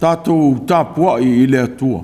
Tātou tāpua'i I le atua.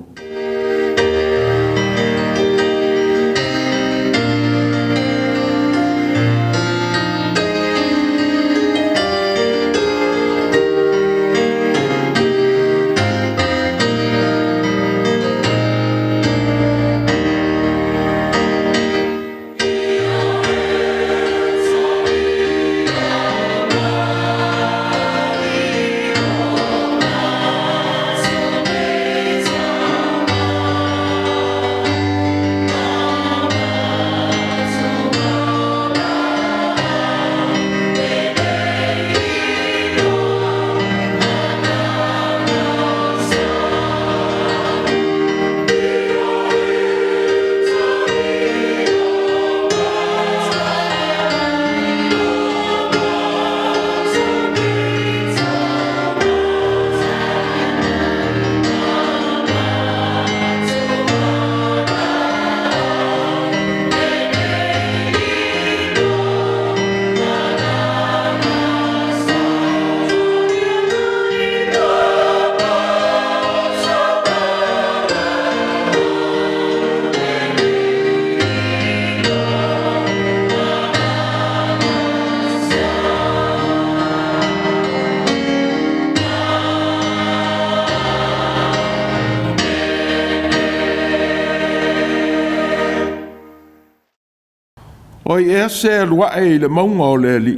Oi e se alua e le maunga o le ali.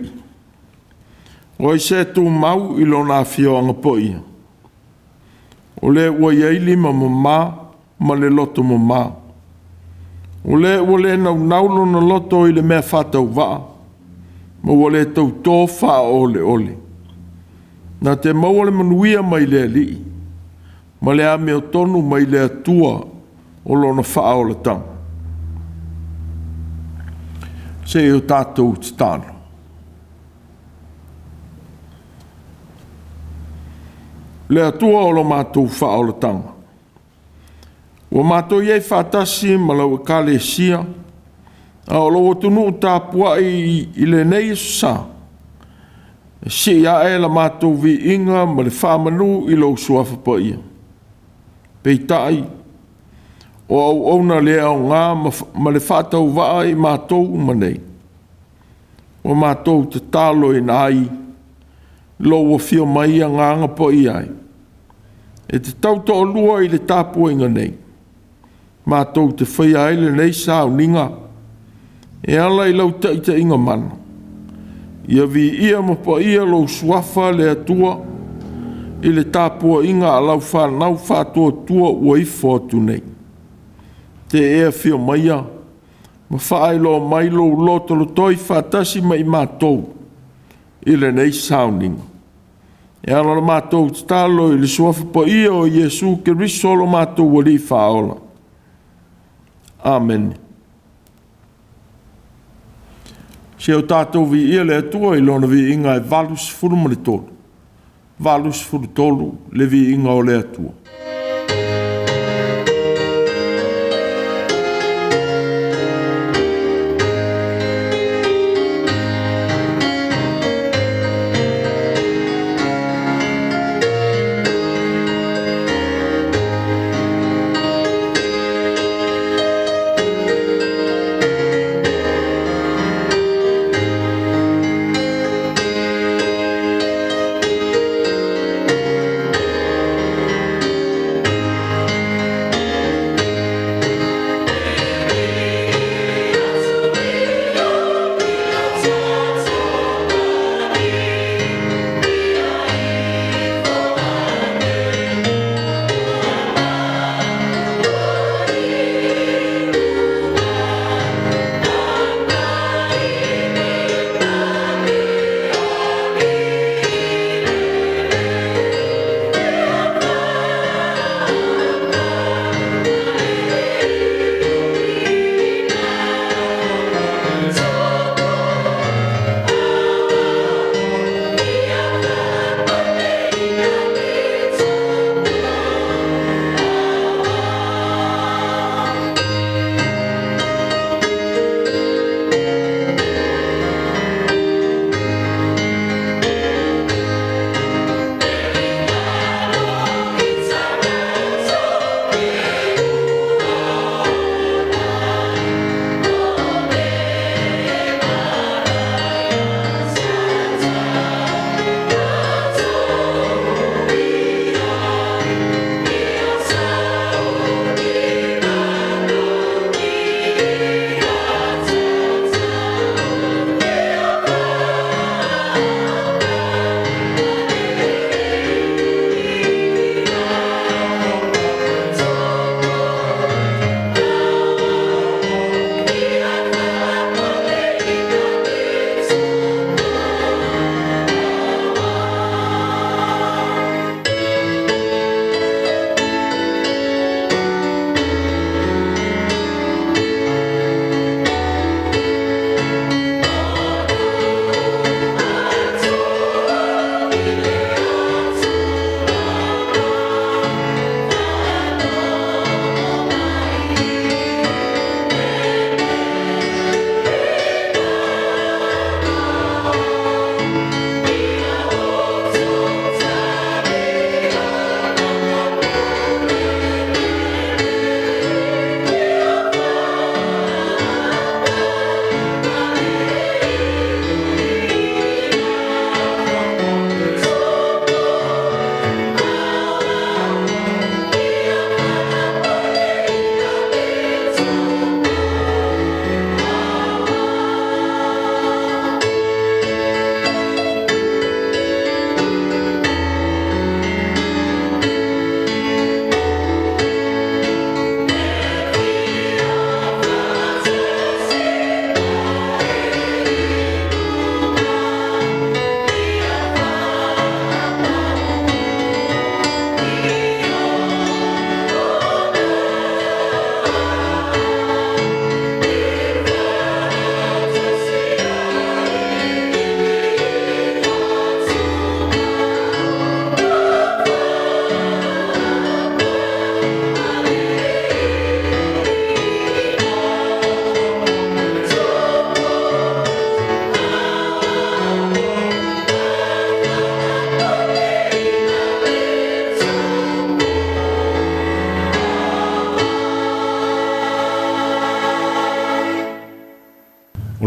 Oi se tu mau I lona fioanga po ia. O le ua iei lima ma le loto ma. O le nau na loto I le mea Faitau waa. Ma o le tau tō wha ole. Na te mau le manuia mai le ali. Ma le ame o tonu mai le atua o lona wha o le tau. Se o tātou te tāno. Le atua o lo mātou wha o le tanga. O mātou iei whātasi ma lau e kāle sia, a o lo tunu o tāpua'i I le nei sa. Si ia e la mātou vi inga ma le whamanu I lo suafa pa ia. Peitai, o au na lea o ngā ma le whātau waa I mātou manei. O mātou te tālo I nai, lo o whio mai a nganga po I ai. E te tauta o lua I le tāpuinga nei. Mātou te whaia ai le nei sāu ninga. E ala I lau taita inga mana. Ia vi ia ma po ia lo suafa le atua I le tāpua inga a lau whanau whātua tua ua I whātu nei. Te ea whio maia, ma whaai lo mai lo loto lo toi whātasi mai mātou I le nei sounding. E ala lo mātou te tālo I le suafa po ia o Iesu ke riso lo mātou wali whaola. Amen. Se o tātou vi ia le atua I lona vi inga e valus furu mani tolu. Valus furu tolu le vi inga o le atua.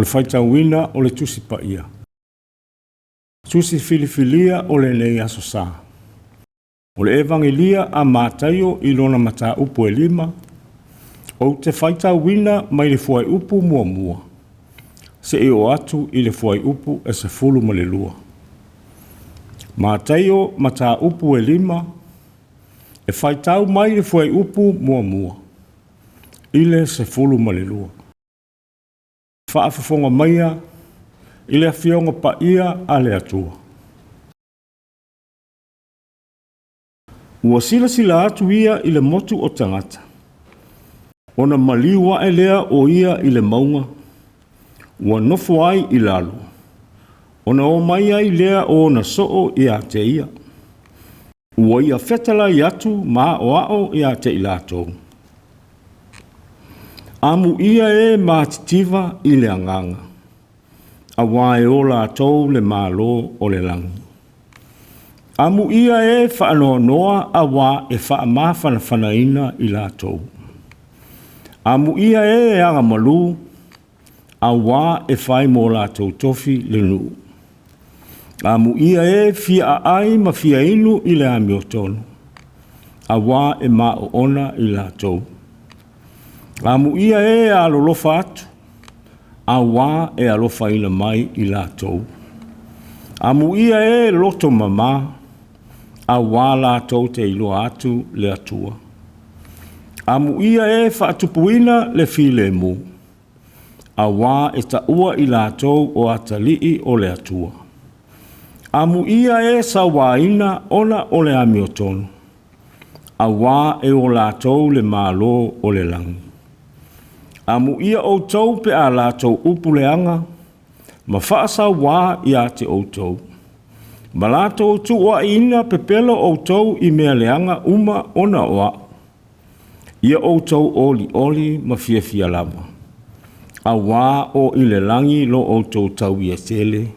le faitauina o le tusi paia. Tusi filifilia o le nei aso sā. O le evangelia a Mataio i lona mata upu e 5, o te faitauina mai le fuai upu mua mua. Se e o atu i le fuai upu e se fulu ma le lua. Mataio mata upu e 5, e faitau mai le fuai upu mua mua. Ile se fulu ma le lua. Whaafafonga maia, ile a fionga pa ia a le atua. Ua sila atu ia i le motu o tangata. Ona maliwa e lea o ia i le maunga. Ua nofo ai i lalu. Ona o mai ai lea o na soo i a te ia. Ua ia fetala i atu maa o ao i a te ilatou. Amu ia e mātitiva i le anganga. A wā e o lātou le Mālō o le langi. Amu ia e whaanoa noa a wā e whaamāwhanawhanaina i lātou. Amu ia e anga malu a wā e whai mō lātou tofi le nuu. Amu ia e fia ai ma fia inu i le ami o tonu. A wā e mā o ona i lātou. Amu ia e alolofa atu. A wā e alofa ina mai i lātou. Amu ia e loto mama. A wā lātou te iloa atu le atua. Amu ia e whaatupuina le file mu. A wā e taua i lātou o atalii o le atua. Amu ia e sawaina ona o le ami o tonu. A wā e o lātou le Mālō o le langi. Amu ia o tau pe a lātou upuleanga, ma whaasa wā i a te o tau. Ma lātou tua ina pepelo o tau i mea leanga uma ona oa. Ia o tau oli ma fia lava. A wā o i le langi lo o tau tau i tele.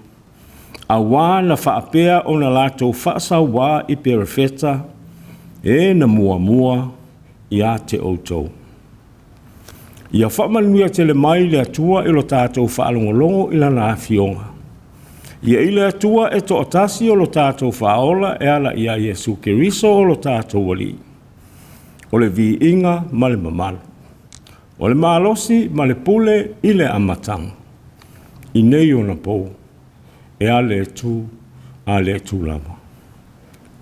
A wā na whaapea o na lātou whaasa wā i perefeta, e na mua i a te o tau. Ia whamanuia tele mai le atua i lo tātou whaalongolongo i lana awhionga. Ia i le atua e to atasi o lo tātou whaola e ala ia Iesu Keriso o lo tātou wali. O le vi inga ma le mamalu. O le malosi ma le pule i le amatanga. I nei o na pou. E a le tu lava.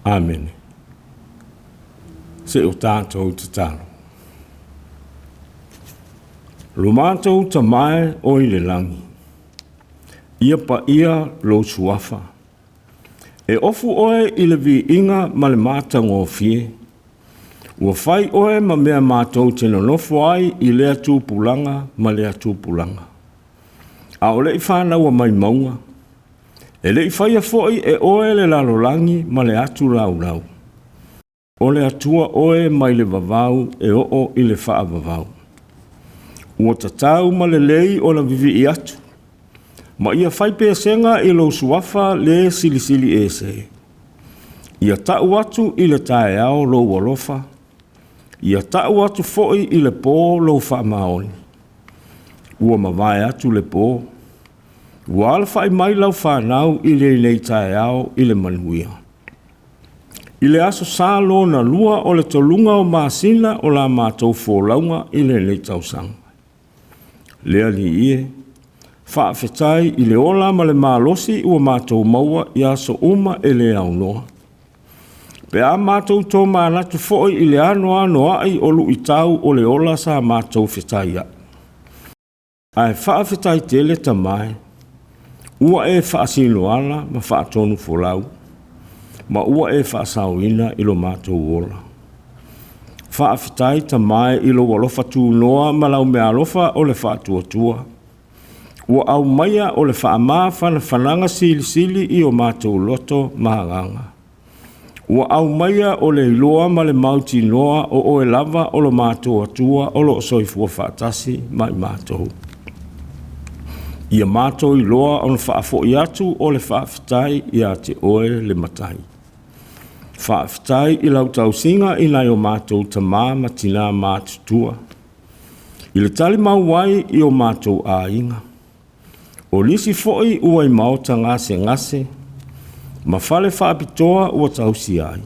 Amen. Se o tātou te talo. Lo mātou ta mai o i le langi. Ia pa ia lo suafa. E ofu oe i le vi inga ma le mātanga o fie. Ua whai oe ma mea mātou tena nofo ai i lea tūpulanga ma lea tūpulanga. A o le i whānaua mai maunga. E le i whaia foi e oe le lalolangi ma le atu lau. O le atua oe mai le vavau e o i le wha vavau. Ua tatau ma le lei o la vivi i atu. Ma ia whaipe senga i lo suafa le silisili e se. Ia tau atu i le tae ao lo walofa. Ia tau atu foi i le pō lo wha maoni. Ua mawai atu le pō. Ua ala whai mai lau whanau i le nei tae ao i le manuia. I le aso sā lo na lua o le tolunga o māsina o la mātou fōlaunga i le nei tausanga. Lea li ie, whaafetai i le ola ma le mālosi ua mātou maua i aso uma e le au noa. Pe a mātou tō mānatu foi i le anoa ai o lu i tau o le ola sa mātou fetai a. Ai whaafetai tele ta mai, ua e whaasino ala ma whaatonu folau, ma ua e whaasauina i lo mātou ola. Whaafetai ta mai i lo walofa tū noa ma lau mea alofa o le whaatuatua. Ua au maia o le whaamā whananga sili i o mātou loto mahanganga. Ua au maia o le iloa ma le mauti noa o oe lava o lo mātou atua o lo soifua whaatasi mai mātou. Ia mātou iloa o le whaafo i atu o le whaafetai i a te oe le matai. Whaafetai i lau tausinga i nai o mātou ta māma tina mātutua. I le tali mau wai i o mātou a inga. O nisi fo'i ua I maota ngase, ma fale whaapitoa ua tausi ai.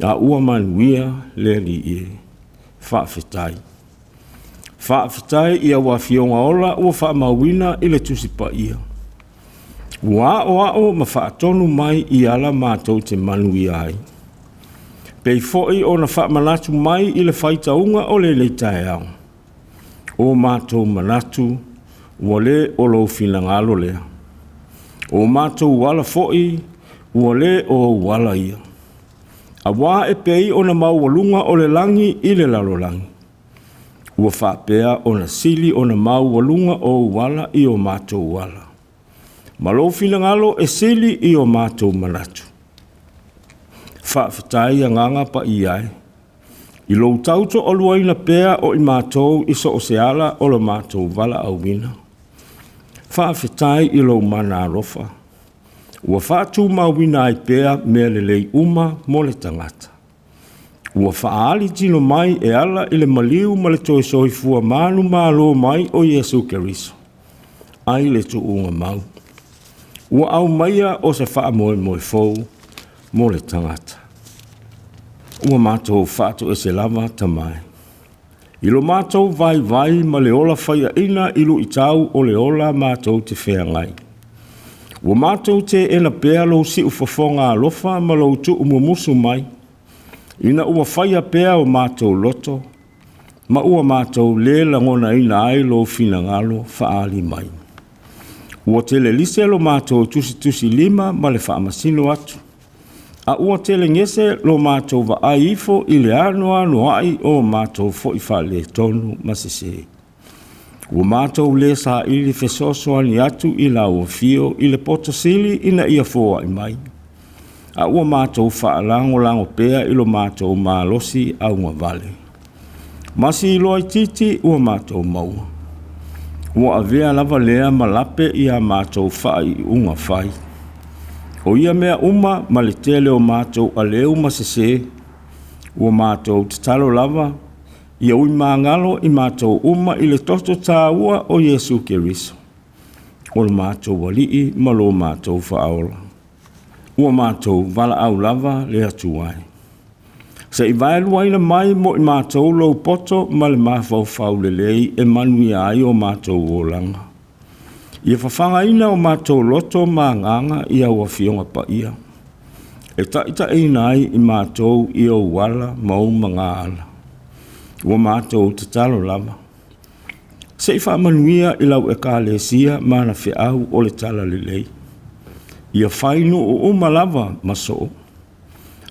A ua manuia le li e whaafetai. Whaafetai ia wa fionga ola ua whaamauina I le tusi pa ia. Ua o ma whaatonu mai I ala mātou te manuia ai. Pei fo'i o na whaamanatu mai I le faitaunga o le leitai au. O mātou manatu ua le o lo finangalo lea. O mātou wala fo'i ua le o wala ia. A wā e pei o na maualunga o le langi I le lalolangi. Ua whaapea o na sili o na maualunga o wala I o mātou wala. Mālō finangalo e sili I o mātou manatu. Whaafetai a nganga pa I ai. I lo tauto o luaina pea o I mātou I so o se ala o le mātou wala au wina. Whaafetai I lo mana rofa. Ua whaatu mauina ai pea mea le lei uma mo le tangata. Ua whaali tino mai e ala I le maliu ma le toi soifua manu Mālō mai o Yesu Keriso. Ai le tuunga mau. Ua au maia o se wha moe fou mo le tangata. Ua mātou whaatu e se lava tamai. I lo mātou vai ma le ola whaia ina ilu I tau o le ola mātou te whea ngai. Ua mātou te ena pea lo si ufafonga alofa ma lo tu umumusu mai. Ina ua whaia pea o mātou loto, ma ua mātou le langona ina ai lo fina ngalo whaali mai. Ua tele lise lo mātou tusi lima ma le whaamasino atu. A ua tele ngese lo mātou wa aifo I le anu ai o mātou fo I whale tonu masese. Ua mātou le sa ili fesosoani atu I la ua fio I le poto sili ina ia foa I mai. A ua mātou whaalango pea I lo mātou mālosi au ngā vale. Masi I loa I titi ua mātou maua. Ua avea lava lea malape I a mātou whai unga whai. O ia mea uma ma le tele o mātou a leu masese, ua mātou te talo lava, ia ui māngalo I mātou uma I le toto tāua o Yesu Keriso. O le mātou walii ma lo mātou whaola. Ua mātou wala au lava le atuai. Se I vaeluaina mai mo I mātou lo poto ma le mafutaga le lei e manuia ai o mātou o langa. Ia whawhanga ina o mātou loto mā nganga I au awhionga pa ia. E taita e nai I mātou I o wala mau mga ala. Ua mātou te talo lama. Se I whamanuia I lau E.F.K.A.S mana whiau o le tala le lei. Ia whainu o umalava maso.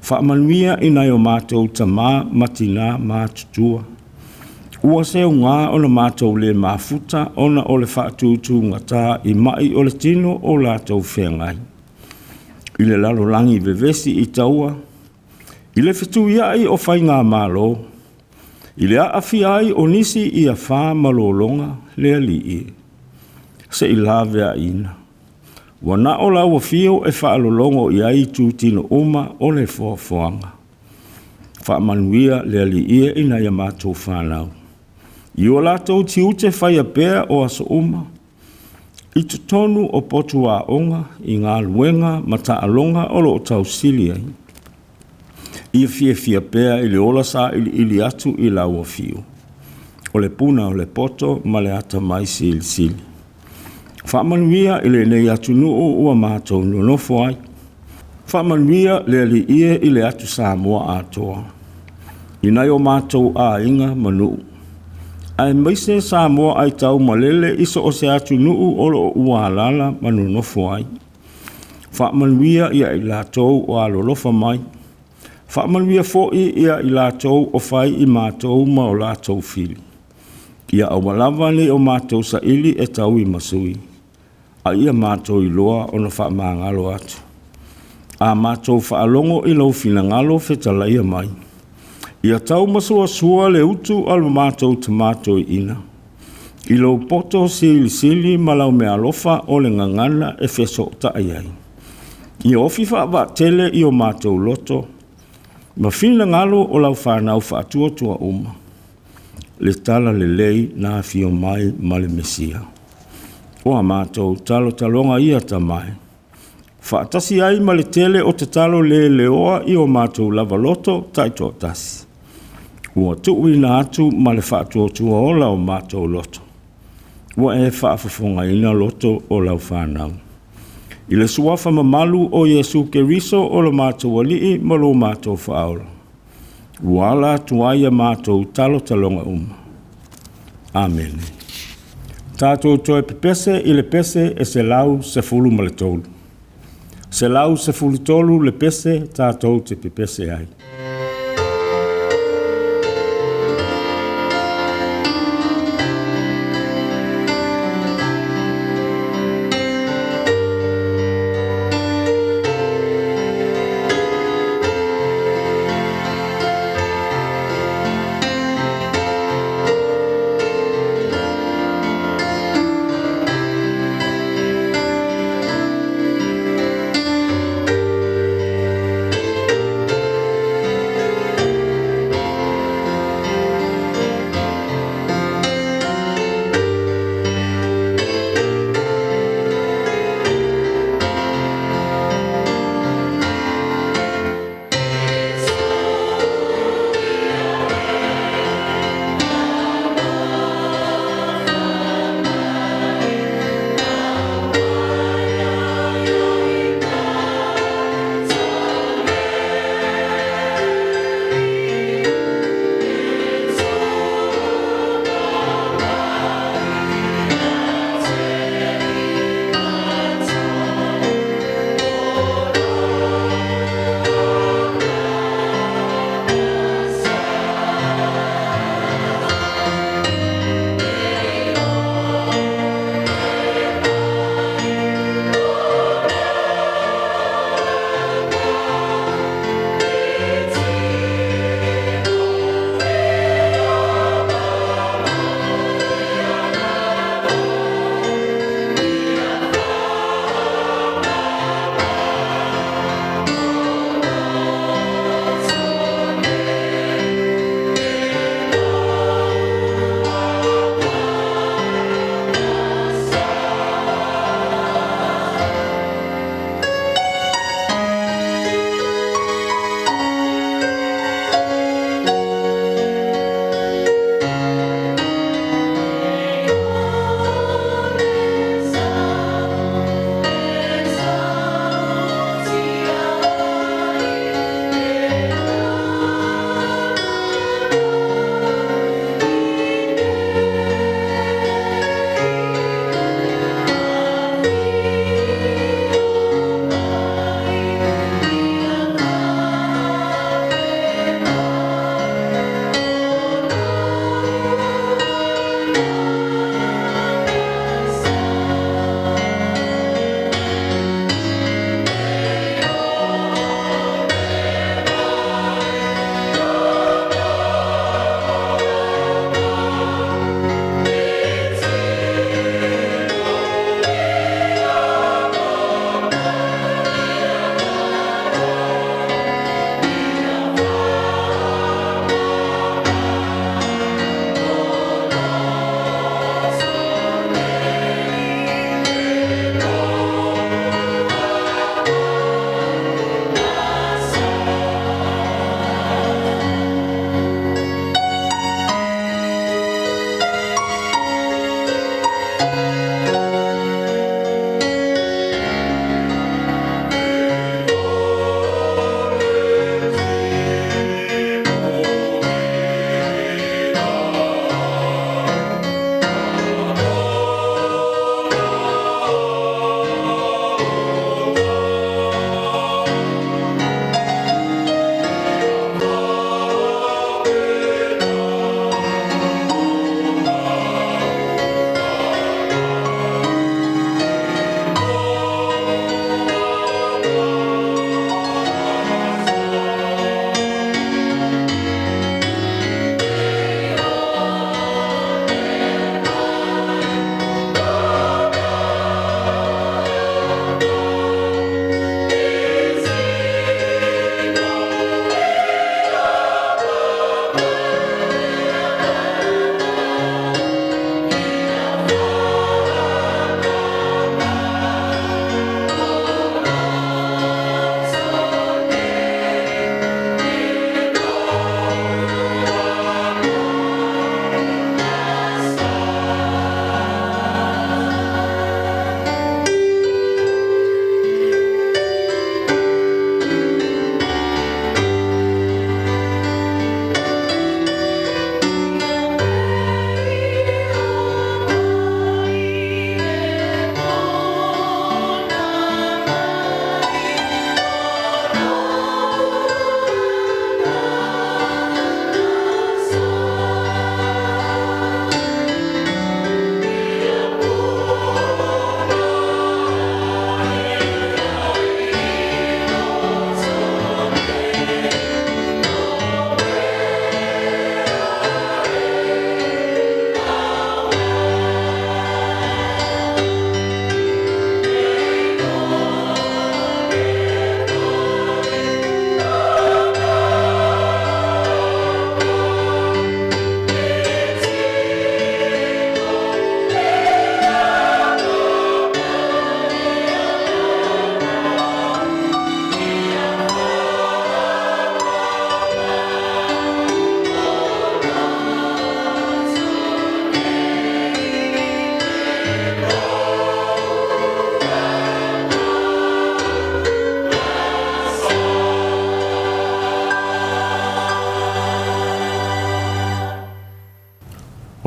Whamanuia I nai o mātou ta mā matina mā tutua. Ua se ngā o na mātou le mafuta ona o le whaatūtū ngata I mai o le tino o lātou whengai. I le lalolangi vevesi I taua. I le whetu iai o whai ngā Mālō. I le aafi ai o nisi I a whā malolonga le ali I. Se I lawea ina. Wa na o lau a fio e whaalolongo I ai tūtino uma o le whoafoanga. Whaamanuia le ali I ina ia mātou whanau. I o lātou tiute whaia pēr o aso uma. I tutonu o Poto onga I Gāluega mataalonga o lo tau sili ai. I fia pēr I le ola sa ili atu I lau o fio. O le puna o le poto ma le ata mai sili. Whaamanuia I le nei atu nuu ua mātou nonofo ai. Whaamanuia le ali ia I le atu Samoa ATUA. I nai o mātou a inga manu. Ai maise Samoa ai tau malele iso o se atu nuu o lo ua alala manu nofo ai. Whaamanuia ia I lātou o alolofa mai. Whaamanuia fo'i ia I lātou o whai I mātou ma o lātou fili. Ia awalawa ni o mātou sa ili e tau I masui. A ia mātou I loa o na whaamangalo atu. A mātou whaalongo I lau finangalo whetalaia mai. Ia tau masua sua le utu alu mātou te mātou ina. I lau poto sili malau me alofa o le ngangana e wheso taai ai. I ofi wha tele I o mātou loto. Ma fina ngalo o lau whanau whaatua uma. Le tala le lei na fio mai ma le mesia. O a mātou talo talonga ia tamai. Whaatasi ai ma le tele o te talo le leoa i o mātou lava loto taito tasi. Ua tuui na atu ma le whaatua tua ola o mātou loto. Ua e whaafafonga ina loto o lau whanau. I le suafa mamalu o Yesu Keriso o le mātou alii ma lo mātou whaola. Ua ala tuaia mātou talo talonga uma. Amen. Tātou toi pepese i le pese e se lau se fulu ma le tolu. Se lau se fulu tolu le pese tātou te pepese ai.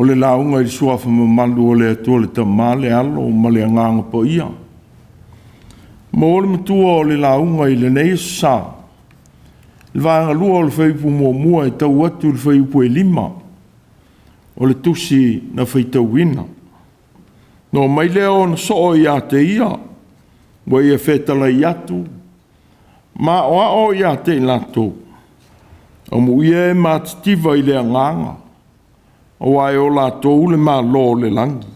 le launga i suafa mamalu o le atua le tamā le alo ma le anganga po ia. Ma o le matua o le launga i le nei sa. Le vanga lua o le whaipu mua e tau atu le whaipu e 5. O le tusi na Faitau ina. No mai leo na soo ia te ia. Wa ia whetala i atu. Ma o ia te lato. O mu ia e mātitiva i le anganga. O ai o lato le Mālō le langi.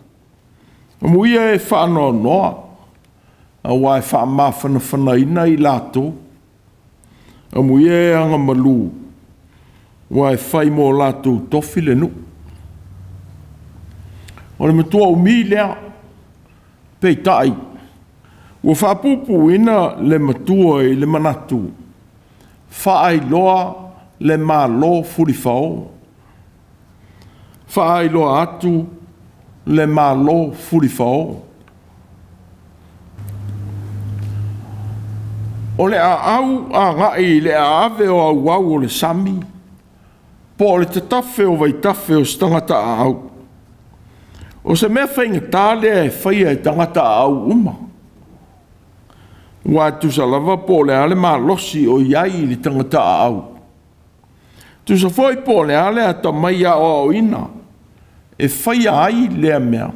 O mu ia e whanoa noa. O ai whamawhana ina i lato. O mu ia e anga malu. O ai whai mo lato tofi le nu. O le matua o mi lea. Peitai. O whapupu ina le matua i le manatu. Whaai loa le Mālō fulifaō. Whaai loa atu le Mālō fulifaō. O le au a ngai le ave o au o le sami. Po le te tafe o vai tafe o stangata a au. O se mea whainga tālea e whaia e tangata a au uma. Wa tu sa lava po le ale malosi o iai li tangata a au. Tu sa foi po le ale a ta mai a o ina. E whaia ai lea mea.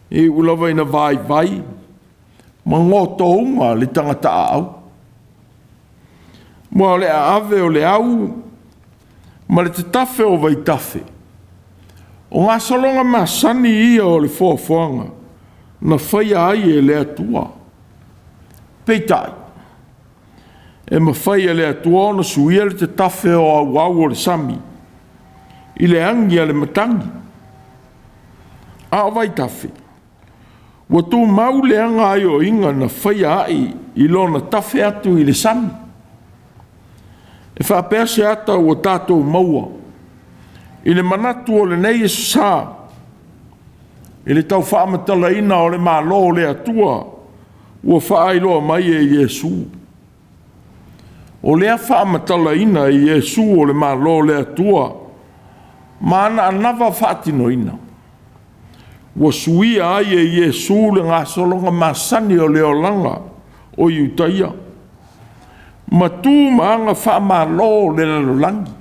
E ulawa ina vai. Ma ngoto unga li tangata a au. Mua le ave o le au. Ma le te tafe o vai tafe. O ngā salonga masani ia o le fuafuanga. Na whaia ai e le atua. Peitai. E ma whaia le atua ona suia le te tafe o au o le sami. I le angi a le matangi. A vai tafe. Wa tu mau le anga ai o inga na whaia ai i lona tafe atu i le sami. E whapea se ata o tātou maua. I le manatu o le nei e sā. I le tau whaamatala ina o le Mālō le atua. Ua whaailoa mai e Iesu. O lea whaamatala ina e Iesu o le Mālō le atua. Mana anawa whaatino ina. Ua suia ai e Iesu le ngā solonga masani o le olanga o Iutaia. Matu maanga whaamālō le lalolangi.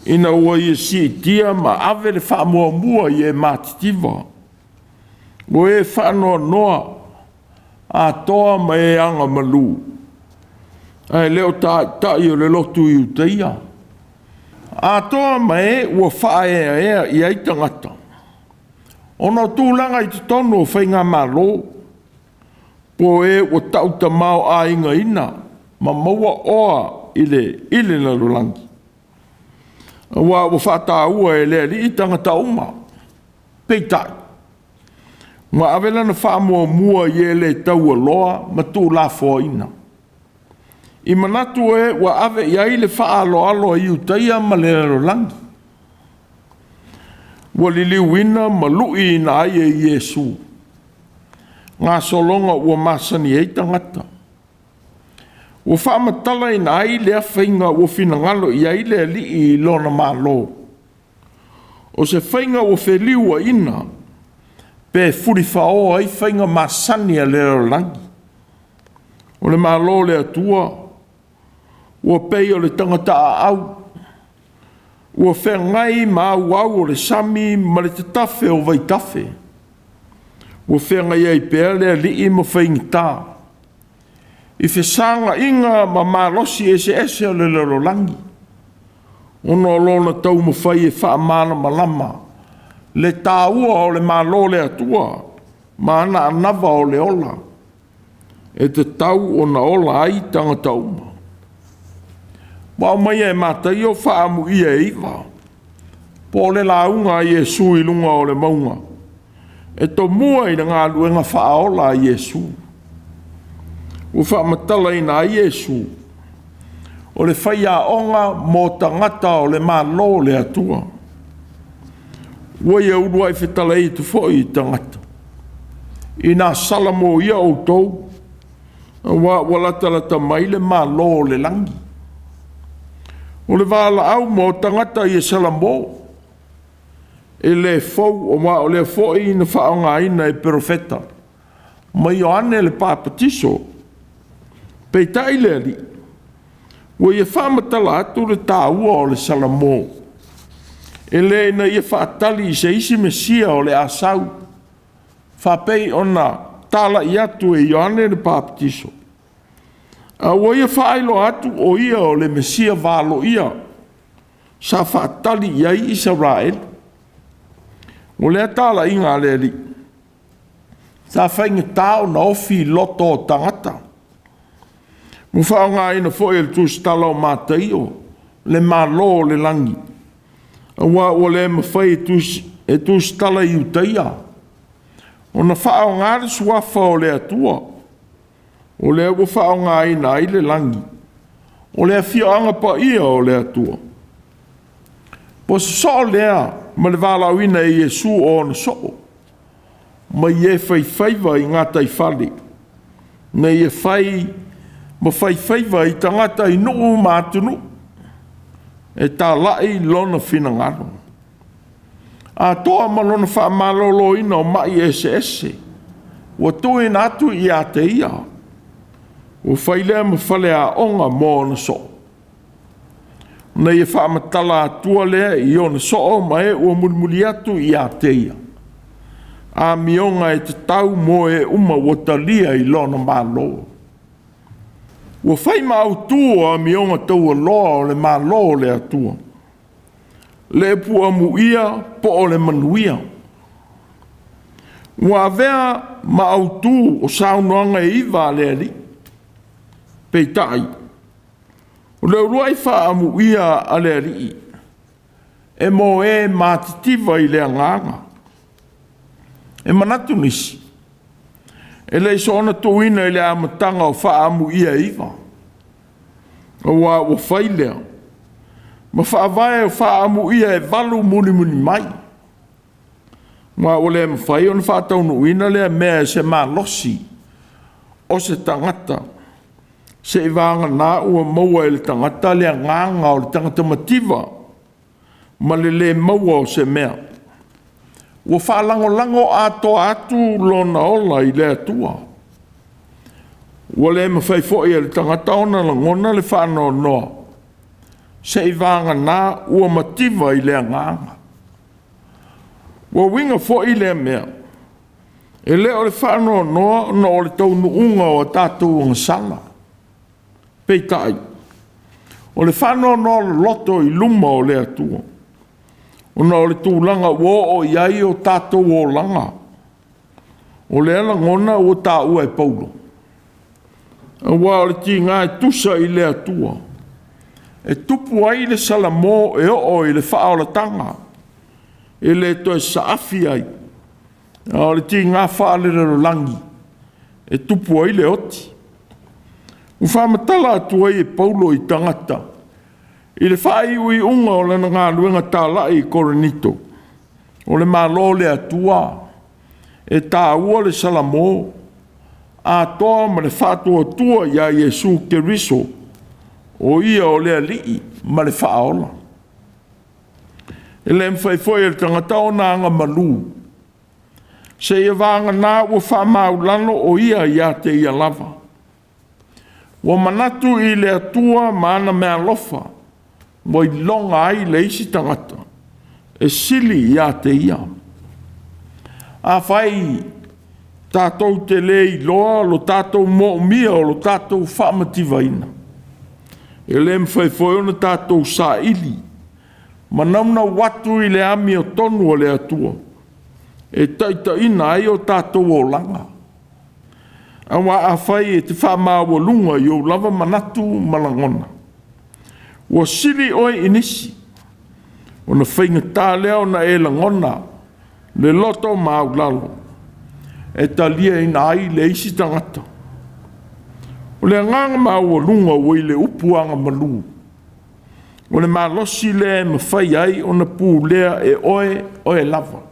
Ina ua i si tia ma ave le whaamuamua i e mātitiva. O e whaanoa noa a toa ma e anga malu. Ai leo tai o le lotu i Utaia. A toa ma e ua whaea i ai tangata. Ona tūlanga i te tonu o whainga Mālō. Po e ua tauta mau a inga ina. Ma maua oa i le lalulangi. Wa whātāua e lea li i tangata uma. Peitai. Wa avela na whaamua mua i e le taua loa ma tū la fō ina. I manatu e wa ave i ai le whaalo alo i Utaia ma le lalulangi. Wa liliu ina ma lui ina ai e Iesu. Ngā solonga ua masani e tangata. Ua whaamatala ina ai lea whainga ua whinangalo i ai lea li i lona Mālō. O se whainga ua wheliua ina, pe fulifaō ai whainga masani a lea langi. O le Mālō le atua, ua pei o le tangata a au. Ua whengai ma au o le sami ma le te tafe o vai tafe. Ua whengai ai pēr lea li i ma whaingita. I whesanga inga ma malosi ese o le lalolangi. Ono lona tau mawhai e whaamana malama. Le tāua o le Mālō le atua. Ma ana anava o le ola. E te tau o na ola ai tangata uma. Wao mai e Mataio whaamu ia e iwa. Po le launga i Iesu i lunga o le maunga. E to mua i ngā luenga whaaola i Iesu. O whaamatala ina a Iesu. O le whaia onga mō tangata o le Mālō le atua. Ua ia urua i whetala i tu fōi i tangata. I nā salamo ia Autū. Wa latalata mai le Mālō le langi. O le wala au mō tangata i e salamo. e le fau o ma o le foi ina whaonga ina e profeta. Ma Ioane le papatiso, pei tai le ali. Wa ia whamatala atu le tāua o le salamo. E le ina ia whaatali i se isi mesia o le asau. Whapei ona tala i atu e Ioane le papatiso. A wa ia whailo atu o ia o le mesia valo ia. Sa whaatali ia i Israel. O lea tala i ngā le li. Sa whainga tāo na ofi loto o tangata. Mu whao ngā ina fwoi le Tusi tala o Mataio. Le Mālō le langi. A wa o le mawhai e Tusi tala i utaia. O na whao ngā le suafa o le atua. O lea o whao ngā ina i le langi. O lea whioanga pa ia o le atua. Po so lea ma le wala wina e Jesu o na soo. Ma ie whaiwhaiva i ngā tai whale. Na ie ma whaiwhaiva i tangata i nuu mātunu. E tā lai lona whina ngaro. A toa ma lona wha malolo ina o mai ese. Wa tui natu i a te ia. O whailea ma whale a onga mō na soo. Na ia whaamatala atua lea i o na soo ma e ua mulimuli atu i a te ia. A mionga e te tau mo e uma watalia i lona Mālō. Ua whai ma Autū a mionga tau a loa o le Mālō le atua. Le pua mu ia po o le manuia. Ua avea ma Autū o saunoanga e iwa le ali. Peitai. O le uruai wha amu ia a le ali. E mo e mātitiva i le anganga. E manatu nisi. E le iso ona tuina i le amatanga o wha amu ia iwa. O wa whailea. Ma wha avae o wha amu ia e valu muni mai. Ma o le mawhai ona wha taunu ina lea mea se malosi. O se tangata. Se i vanga nā ua maua e le tangata lea nganga o le tangata mativa. Ma le maua o se mea. Ua whaalango ato atu lona ola i le atua. Ua le mawhai fo i le tangata ona langona le whanau noa. Se i vanga nā ua mativa i le nganga. Ua winga fo i le mea. E le o le whanau noa na o le taunu unga o tātou ngasala. Peitai. O le whanau noa loto i luma o le atua. Ona o le tūlanga wo o iai o tātou o langa. O le ala ngona o tā ua e paulo. A wā o le ti ngā e tusa i le atua. E tupu ai le salamo e o i le whaolatanga. E le toi saafi ai. A o le ti ngā whaalera langi. E tupu ai le oti. U whamatala atua i e paulo i tangata. I le whai ui unga o le Gāluega tāla i Korinito. O le Mālō le atua. E tāua le salamo. A toa ma le whātua tua ia Jesu Keriso. O ia o le alii ma le whaola. E le mwhaifoia le tangata o nanga malu. Se ia vanga nā ua whamaulano o ia te ia lava. Wa manatu i le atua mana mea lofa. Mo i longa ai le isi tangata. E sili ia te ia. A whai tātou te le i loa, lo tātou mo mia o lo tātou whaamativaina. E le mwhai ona tātou sa ili. Manauna watu i le ami o tonu o le atua. E taita ina ai o tātou o langa. Awa a whai e te whaamaua lunga i o lava manatu malangona. Ua sili oi inisi. O na whainga tā leo na e langona. Le loto maulalo. E talia ina ai le isi tangata. O le nganga maua lunga o i le upuanga malu. O le malosi le mawhai ai o na pū lea e oe lava.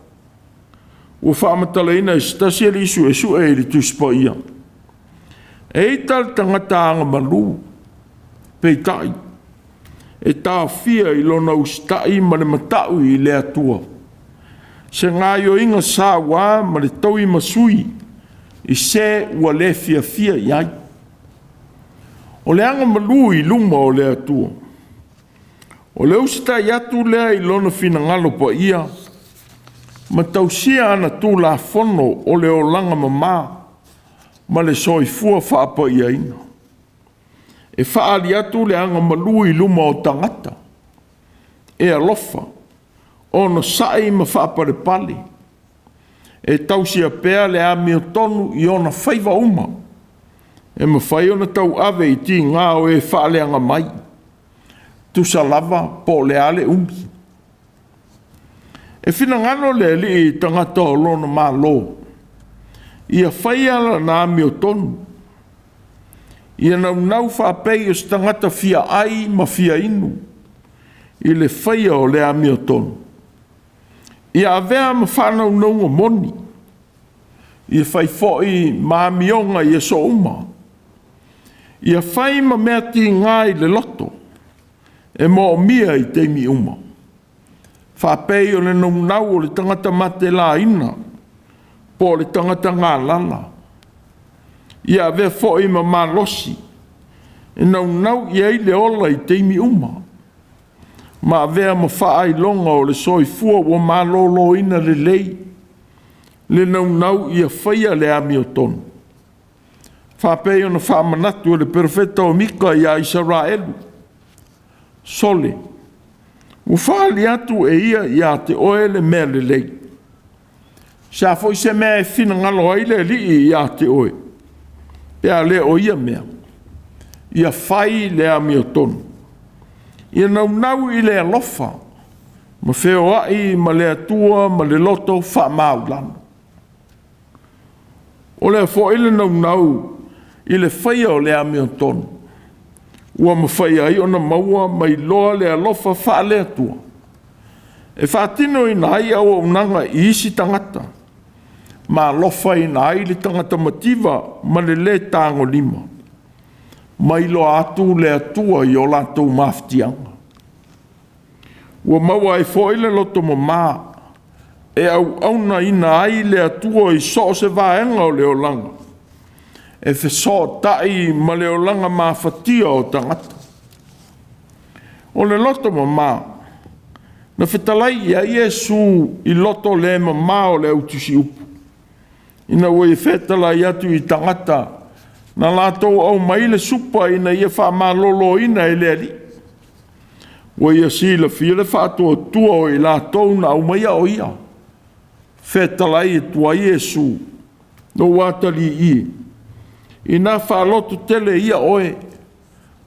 Ua whaamatala ina e stasi ali isu e su e li tuspa ia. E tal tangata anga malu. Peitai. E tā fia i lona ustai ma le matau i le atua. Se ngā yo inga sā wā ma le taui masui I se ua le fia fia iai. O le anga malu I luma o le atua. O le usita I atu lea I lona fina ngalo pa ia. Ma tausia ana tū la fono o le o langa mamā ma le soifua whaapa ia ina. E whaali atu le anga malu I luma o tangata. E alofa. O no sai ma whaapare pali. E tausia pēa le a mio tonu I ona whaiva uma. E ma whai ona tau ave I ti ngā o e whaaleanga mai. Tu sa lava po le ale umi. E whina ngano le li I tangata o lona Mālō. Ia whai ala na mio tonu. Ia nau whapei o tangata fia ai ma fia inu. I le whai o le a mio tonu. Ia avea ma whanau naunga moni. Ia whai fōi ma mionga ia so uma. Ia whai ma mea ti ngai le loto. E mo mia I teimi uma. Whapei o le nau o le tangata mate la ina. Po le tangata ngā lala. Ia avea fōi ma malosi. E nau ia I le ola I teimi uma. Ma avea ma whaai longa o le soifua o Mālō ina le lei. Le nau ia whaia le ami o tonu. Whapei ona whamanatu o le perfeta o mika I a Israelu. Sole. O whaali atu e ia te oe le mea le lei. Sa foi se mea e fina ngalo ai le li ia te oe. Pea le o ia mea. Ia whai le ami o tonu. Ia nau I le alofa. Ma wheo ai, ma le atua, ma le loto, wha maulana. O le fo ile nau, I le whaia o le ame o tonu. Ua ma whaia ai ona maua, ma I loa le alofa wha le atua. E whaatino I nai au unanga I isi tangata. Ma alofa I nai le tangata mativa, ma le tango lima. Mai lo atu le atua I o latou mafutianga. Ua maua e foile loto mamā. E auna ina ai le atua I so se vaenga o le olanga. E fe so tai ma le olanga mawhatia o tangata. O le loto mamā. Na whetalai ia Iesu I loto le mamā o le Tusi upu. Ina ue whetalai atu I tangata. Na lātou au mai le supa ina ia wha mālolo ina e le ali. Wa ia si la fia le whātua tua o I lātou na au mai o ia. Whetalai e tua Iesu. No watali I. Ina whalotu tele ia oe.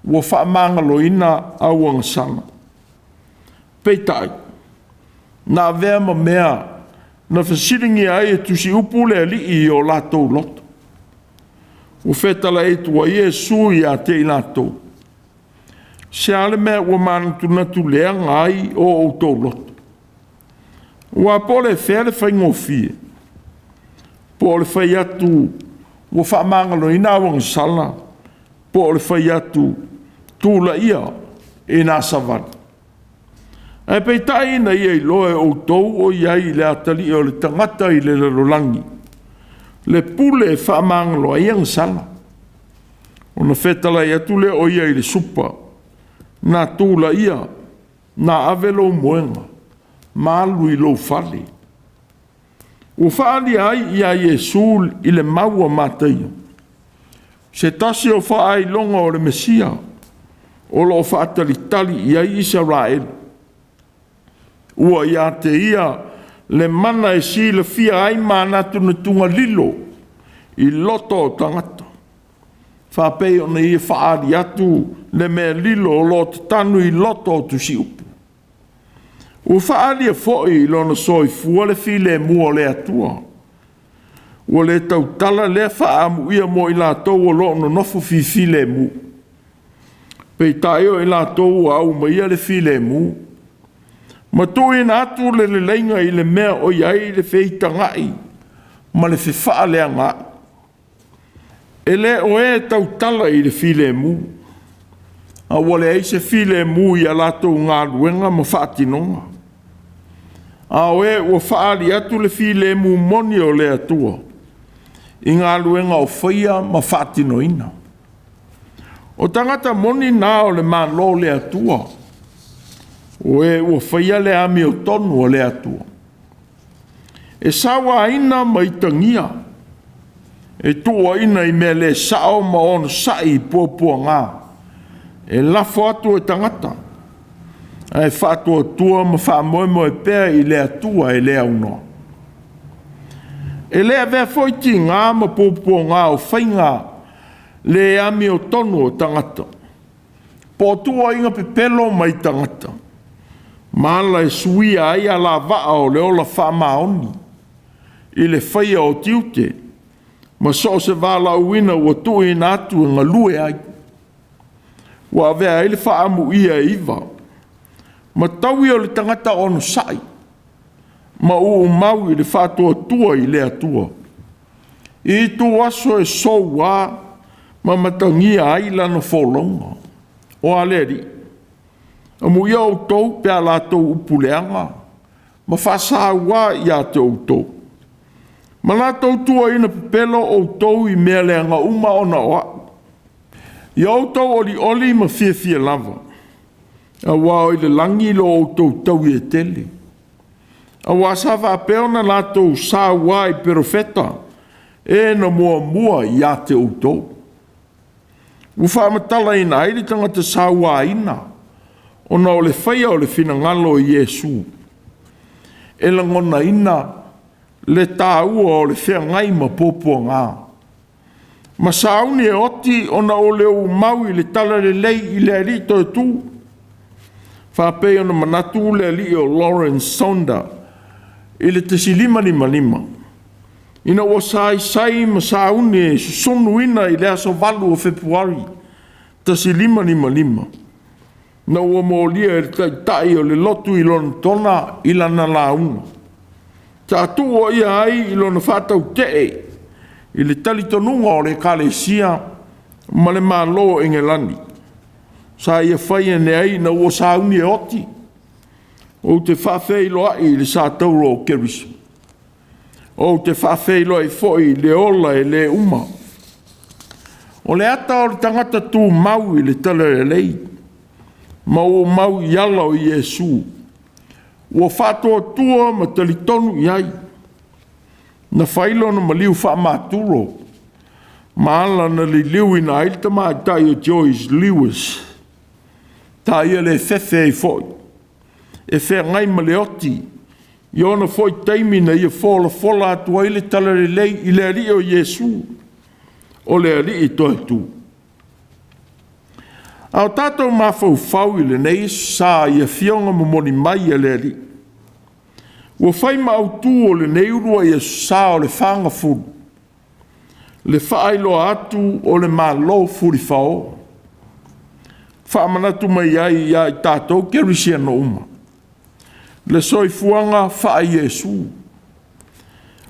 Wa wha mangalo ina au angasana. Peitai. Na vea ma mea. Na whasiringi ai e tusi upu le ali I o lātou loto. O whetala e tua Iesu I a te I lātou. Se ale mea ua manatu natu lea ngai o outou loto. Ua pole whea le whai ngofie. Po le whai atu ua whamangalo ina awang sala. Po le whai atu tūla ia e nā savana. E peitai na ia I loe outou o iai le atali o le tangata I le lalolangi. Le pule e whamangalo a iang sala. O na whetala I atu le o ia I le supa. Na tūla ia. Na avelo moenga. Malu I lo fale. O whaali ai ia Iesu I le maua Mataio. Se tasi o whaai longa o le Mesia. O lo whaatalitali ia Israel. Ua ia te ia le mana e si le fia ai manatu na tunga lilo I loto o tangata. Whapei o na ia whaari atu le mea lilo o lo te tanu I loto o tusi upu. Ua whaari a foi I lona soifua le file mua le atua. Ua le tautala le whaamu ia mo I lātou o lo no nofu fi file mu. Pei taio I lātou au maia le file mu. Ma tui na atu le leinga I le mea o iai le feitangai, ma le whewha lea ngā. E le o e tautala I le file mu. A wale eise file mu I a latou ngā luenga ma whaatinonga. Aoe ua whaari atu le file mu moni o le atua. I ngā luenga o whaia ma whaatinoina. O tangata moni nā o le Mālō le atua. Oe ua whaia le ami o tonu o le atua. E sawa ina mai tangia. E tua ina I me le sao ma ono sai pōpua ngā. E lafo atu e tangata. E whaatua tua ma whaamoemo e pēr I le atua e le aunoa. E lea vea foiti ngā ma pōpua ngā o whainga le ami o tonu o tangata. Pōtua inga pepelo mai tangata. Māla e suia ai a la vaa o le ola whaamaoni. I le whaia o tiute. Ma so se wala uina ua tui nātu ngā lue ai. Wa vea ele whaamu ia iwa. Ma taui o le tangata ono sai. Ma mau I le whātua tua I le atua. I tu aso e soua ma matangia ai lana wholonga. O aleri. Amu ia o tau pia la tau upuleanga. Ma whasa ua ia te o tau. Ma la tau tua ina pepelo o tau I mea leanga uma ona oa. Ia o tau oli ma fia lava. A wao I le langi lo o tau I e tele. A wasawa peona la tau sa ua I perofeta. E na mua I a te o tau. Ufa matala ina airi tangata sa ua ina. Ona o le whaia o le finangalo I Yesu. E la ngona ina le tāua o le whea ngai ma pōpua ngā. Ma sauni e oti ona o le u mau I le tala le lei I le arito e tū. Whapei ona manatu le li o Lawrence Sonda I le tesi lima. Ina o sai ma sauni e sonu ina I le aso valu o Februari. Tesi lima. Na ua mōlia e tai o le lotu I lona tona I lana launga. Ta atua ia ai I lona whātau tee I le talitonunga o le kalesia ma le Mālō Engelani. Sa ia whaia ne ai na ua sauni e oti. O te whawhei loa I le sa tauro o Keriso. O te whawhei loa I foi le ola e le uma. O le ata o le tangata tū mau I le tala e lei. Ma o mau I ala o Yesu. Ua whātua tua ma talitonu I ai. Na whailo na maliu whaamāturo. Maala na li liu ina ailta Mataio Joyce Lewis. Tā ia le whewhe I foi. E whea ngai maleoti. Iona foi teimi na ia fola atua I le talare lei I le ari o Yesu. O le ari I toi tū. Au tātou mafau I le nei sa ia fionga momoni mai a le ari. Ua whai ma Autū o le nei urua ia sa o le whanga furu. Le whaelo atu o le Mālō fulifaō. Whaamanatu mai ai I tātou kerisia no uma. Le soifuanga wha Yesu.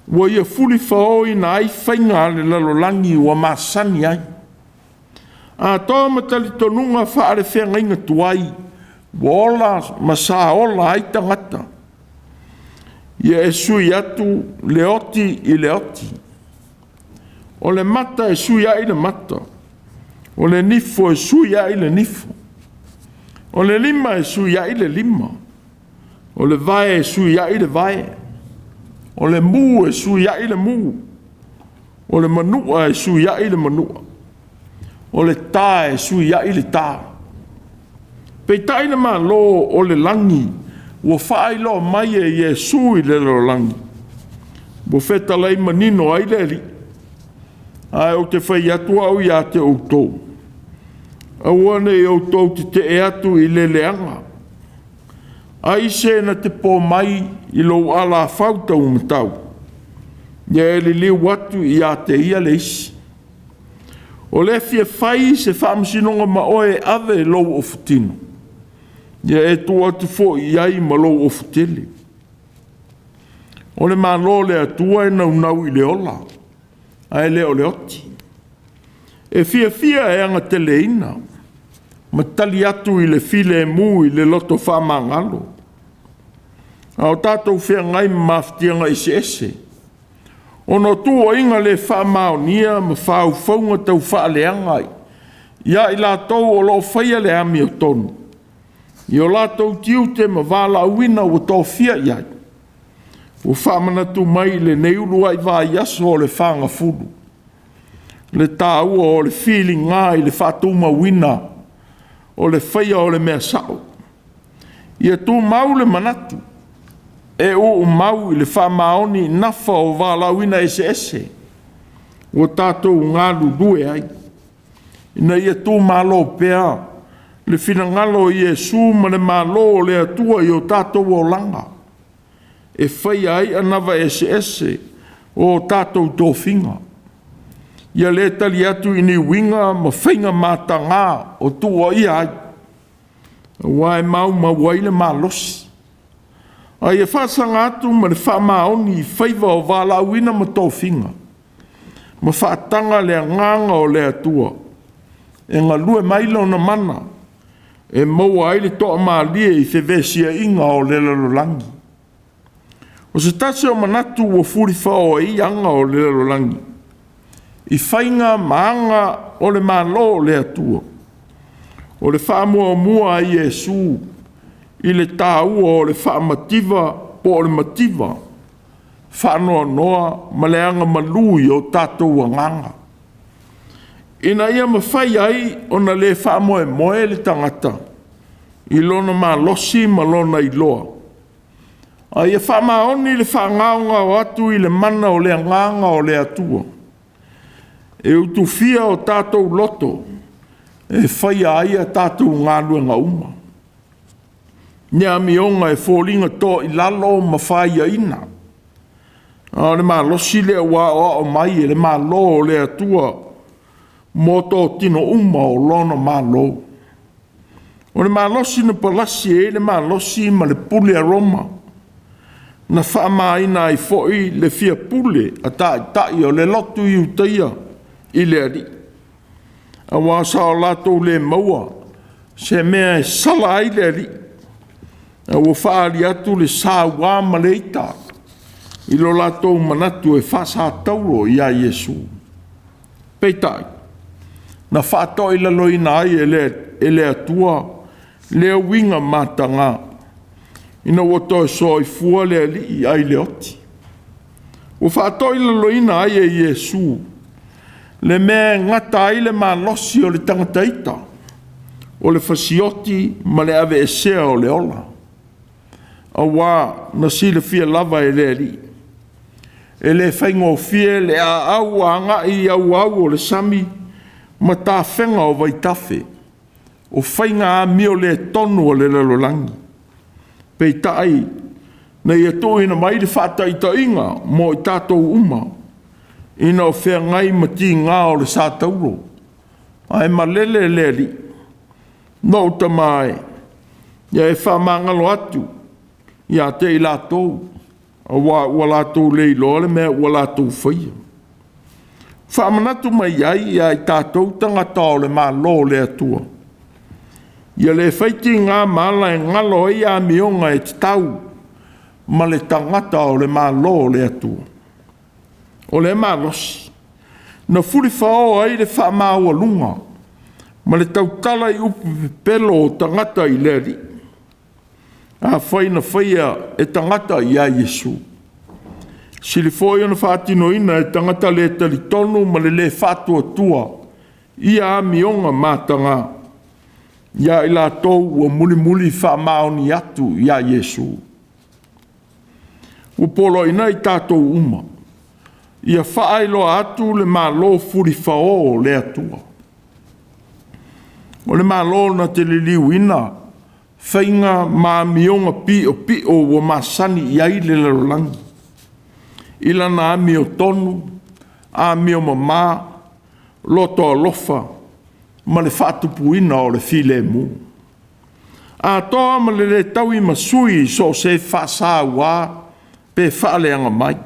Ua ia fulifaō I na ai whainga le lalolangi ua masani ai. A toa matalitonunga wha are whenga inga tuai. Wola masa ola ai tangata. Ia e sui atu le oti I le oti. O le mata e sui ai le mata. O le nifo e sui ai le nifo. O le lima e sui ai le lima. O le vae e sui ai le vae. O le mu e sui ai le mu. O le manua e sui ai le manua. O le tā e sui ai le tā. Pei taina Mālō o le langi. Ua whaai loa mai e Yesu I le langi. Ua whetalai manino ai le li. Ai o te whai atu au I a te outou. Auane I outou te e atu I le leanga. Ai se na te pō mai I lo ala Faitau matau. Ia e li liu atu I a te ia le isi. O le fia whai se whaamsinonga ma oe ave lo o futino. Ia e tu atu fo I ai ma lo o futile. O le Mālō le atua e nau I le ola. Ai leo le oti. E fia e anga teleina. Ma tali atu I le file mu I le loto whamangalo. Au tātou whea ngai mafutianga ese. Ono tua inga le whaamaonia ma whaauwhaunga tau whaaleangai. Ia i lātou o lo whaia le ami o tonu. I o lātou tiu te ma wāla uina o tō whia iai. O whaamana tu mai le neulu ai vāi aso o le whanga fulu. Le tāua o le feeling ngā i le whātuma wina o le whaia o le mea sao. Ia tū mau le manatu. E o mau i le whamaoni nafa o wāla uina ese. O tātou ngālu due ai. Ina ia tū Mālō pēa. Le finangalo i Iesu ma le Mālō le atua i o tātou o langa. E whai ai anawa ese o tātou tōwhinga. Ia le tali atu ini winga ma whainga mātanga o tua i ai. Wai mau ma waile mālosi. Ai e whaasanga atu ma le whaamaoni i whaiva o wāla uina ma tōwhinga. Ma whaatanga le nganga o le atua. E ngā lue mailo na mana. E maua ai le toa maalia i whewhesia inga o le lalolangi. O se tase o manatu o fulifaō i anga o le lalolangi. I whainga maanga o le Mālō le atua. O le whaamua mua i Iesu. I le tāua o le whaamativa po o le mativa. Whaanoa noa ma le anga malui o tātou anganga. Ina ia mawhai ai o na le whaamoe moe le tangata. I lona mālosi ma lona i loa. A ia whaamaoni le whaangaonga o atu i le mana o le anganga o le atua. E utu fia o tātou loto. E whai ai a tātou ngālua ngā uma. Nia mionga e fōlinga tō i lalo ma whai a ina. A le mālosi le wā o mai e le Mālō o le atua. Mō tō tino uma o lona Mālō. O le mālosi na palasi e le mālosi ma le pule a Roma. Na whaamaina i foi le fia pule a tai o le lotu i utaia i le ari. A wāsa o lātou le maua se mea e sala ai le ari. A o whaari atu le sāwā ma le ita. I lo lātou manatu e whasa tauro i a Iesu. Peitai. Na whātoi la loina ai e le atua, le winga mātanga. Ina woto e so i fua le ali ai le oti. O whātoi la loina ai e Iesu. Le mea ngata ai le mālosi o le tangataita. O le fasioti ma le ave e sea o le ola. A wā na sile fia lava e le ali. E le whaingo fie le a au anga i au o le sami. Ma tā whenga o waitafe, o whainga a mio le tonu o le lalolangi. Pei tai, na ia tōhina mai le whātaita inga mo i tātou uma, ina o whea ngai ma ti ngā o le sātauro. Ai ma lele leri, no ta mai, ia e whamangalo atu, ia te i lātou, a wa lātou le ilo le mea wa lātou whaia. Whaamanatu mai ai i tātou tangata o le Mālō le atua. Ia le whaiti ngā māla e ngalo i a mionga e tau ma le tangata o le Mālō le atua. O le mālosi. Na fulifaō ai le whaamāua lunga ma le tautala i upu pelo o tangata i le ri. A whaina whaia e tangata i a Iesu. Sili foi ona whaatino ina e tangata le tali tonu ma le whātua tua i a mionga mātanga. Ia i lātou ua muli whaamaoni atu i a Iesu. Upolo ina i tātou uma. Ia whaailo atu le Mālō fulifaō le atua. O le Mālō na te liliu ina. Whainga mā mionga pi o wa masani i ai le larolangi. Ila na ami o tonu, ami o mamā, loto a lofa, ma le whaatupuina o le file mu. A toa ma le tau i masui so se whaasā wā, pe whaaleanga mai.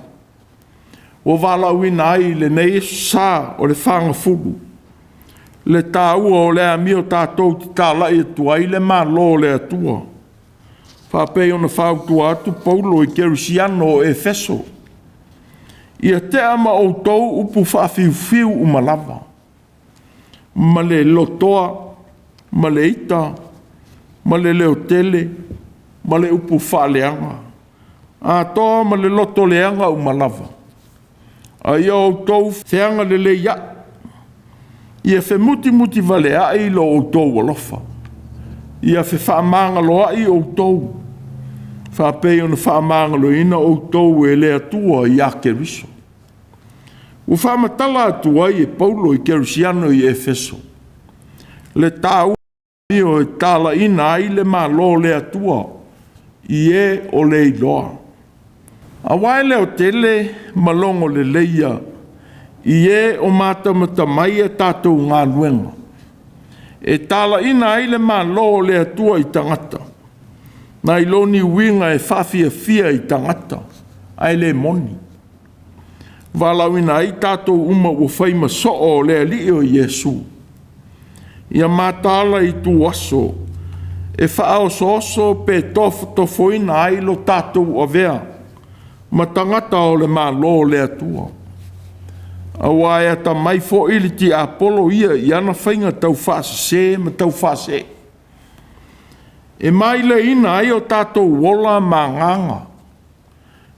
O wālauina ai le nei sā o le whanga fulu. Le tāua o le ami o tātou ti tālai atua i le Mālō le atua. Whapei ona whautua atu Paulo I Kerusiano o Efeso. Ia te ama o tau upu whawhiu umalawa. Ma le lotoa, ma le ita, ma le leo tele, ma le upu whaaleanga. A toa ma le loto leanga umalawa. A ia o tau whianga le ia. Ia whe muti vale ai lo o tau alofa. Ia whe whaamanga lo ai o tau. Whapei ona whaamanga lo ina o tau e le atua I a Keriso. O whaamatala atua I Paulo I Kerusiano I Efeso. Le tāu o e tala ina ai le Mālō le atua I e o le iloa. A wai leo tele malongo le leia I e o mata mai e tātou ngā luenga. E tala ina ai le Mālō le atua I tangata. Na iloni winga e whawhia I tangata. Ai le moni. Walawina ai tātou uma o whaima soo le alio I Yesu. Ia mātala I tu aso. E whaao sooso pe tofoina ai lo tātou avea. Ma tangata o le Mālō le atua. Awa e ta mai fo ili ti Apolo ia I ana whainga tau whaase ma tau whaase. E mai le ina ai o tātou wola ma nganga.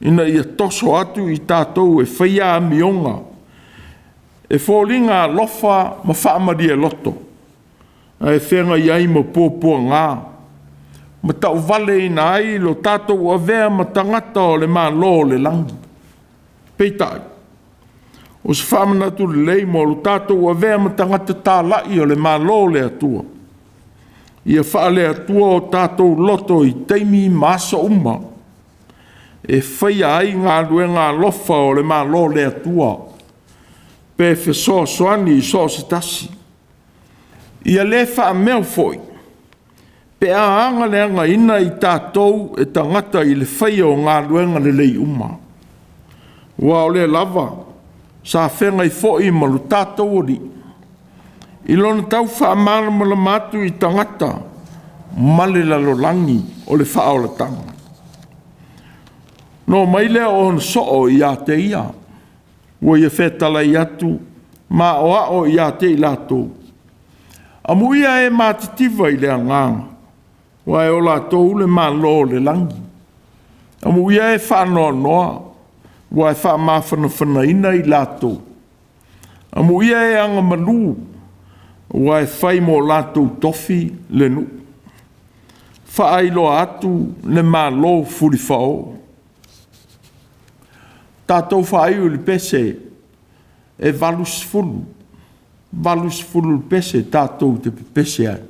Ina ia toso atu I tātou e whaia mionga. E fōlinga lofa ma whaamaria loto. E whenga iai ma pōpua ngā. Ma tau vale ina ai lo tātou avea ma tangata o le Mālō le langi. Peitai. O se whamanatu le lei mo lo tātou avea ma tangata tā lai o le Mālō le atua. Ia wha le atua o tātou loto I teimi maasa uma. E whaia ai ngā luenga lofa o le Mālō le atua. Pe whesoa soani I so se tasi. Ia le wha meo foi. Pe a anga le anga ina I tātou e tangata I le whaia o ngā luenga le lei uma. Wa o le lava, sa whenga I foi ma lo tātou ori. I lona tau wha amana ma la matu I tangata, male la lo langi o le wha o la tanga. No mai lea o hana soo I a te ia. Wa ia whetala I atu, ma o ao I a te I lātou. Amuia e mātitiva I lea nganga. Wa e o lātou le Mālō le langi. Amuia e whanoa noa. Wa e wha mawhana ina I lātou. Amuia e anga manu. Wa e whai mo lātou tofi le nu. Whaailoa atu le Mālō fulifaō. Tātou whaaiu le pese e valus fulu. Valus fulu le pese tātou te pese ai.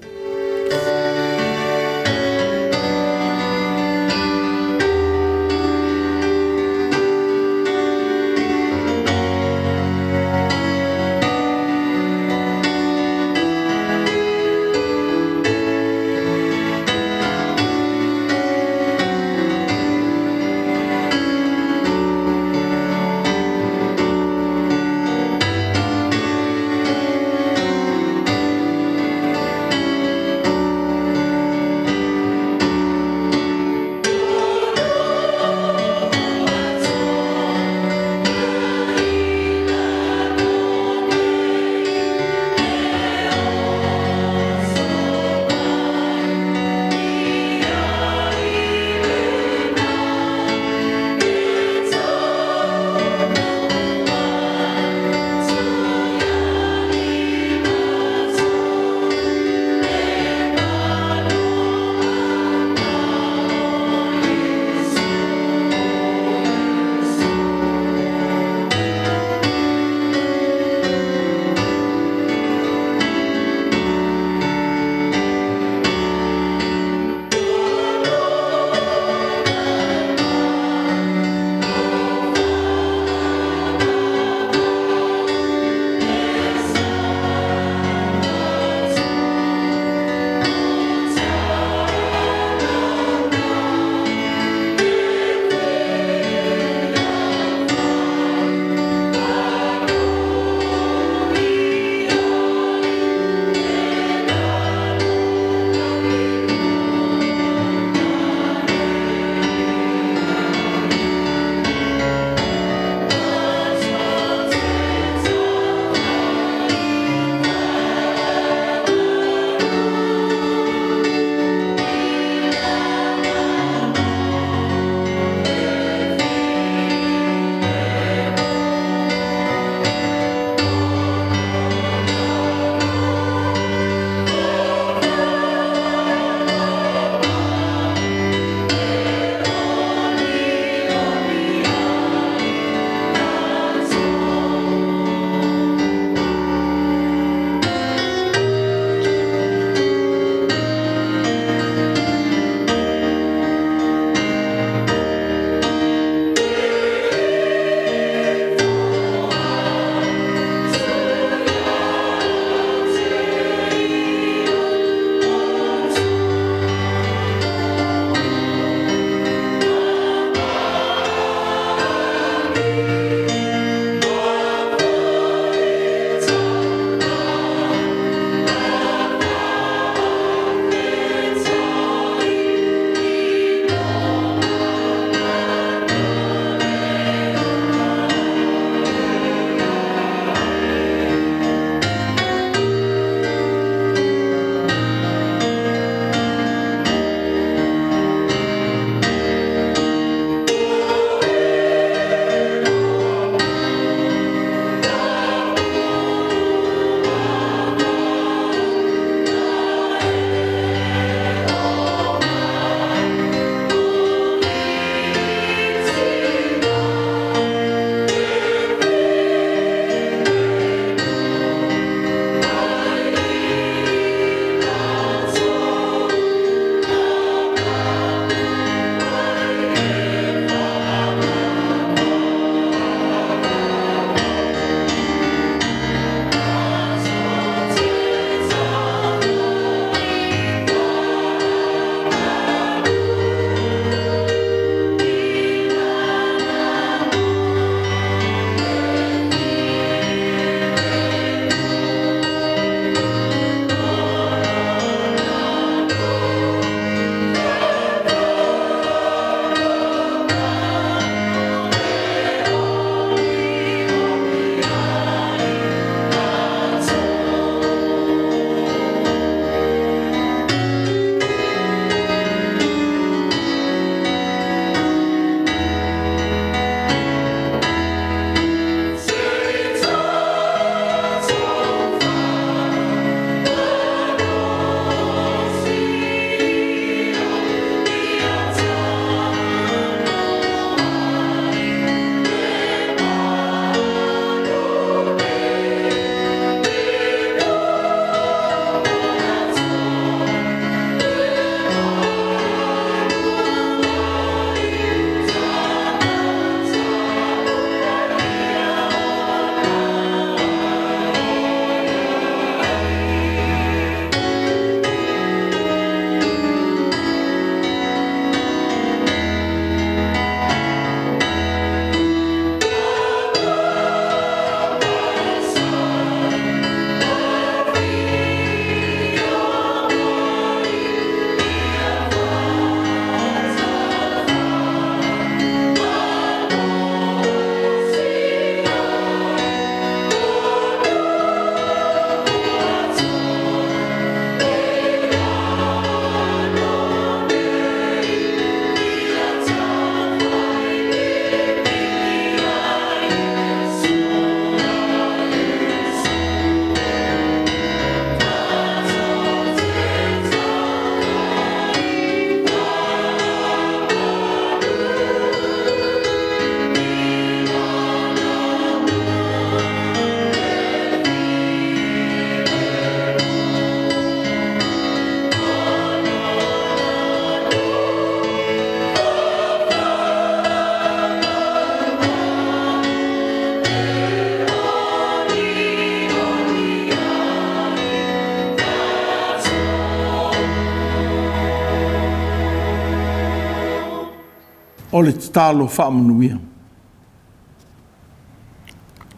o le talo whaamanuia.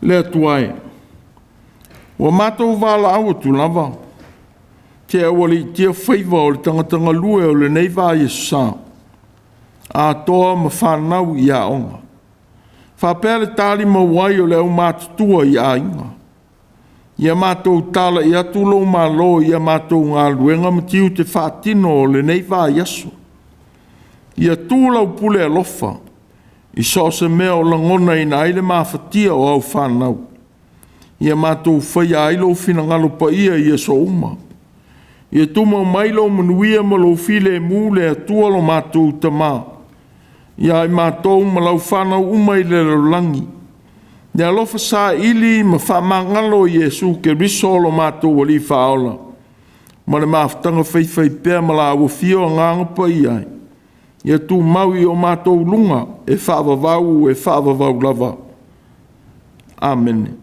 Le atuai, wa mātou wala au tu lava, te awali tia whaiva o le tangatanga lue o le neiva Yesu sā, a toa ma whanau i a onga. Whapea le tāli mawai o le au mātutua i a inga. Ia mātou tala i atu lo Mālō ia mātou ngā luenga matiu te whaatino o le neiva Yesu. Ia tūlau pule alofa, i so se mea o langona ina aile mafatia o au whanau. Ia mātou whai ailo fina ngalo pa ia so uma. Ia tuma mailo manuia malo file mule atua lo mātou tamā. Ia i mātou malau whanau uma i le langi. Ia lofa sa ili ma whamangalo Yesu ke riso lo mātou wali whaola. Ma le Mafutaga whai pēr mala awa fio a nganga pa iai. Ia tu maui o mātou lunga e whaavavau lava. Amen.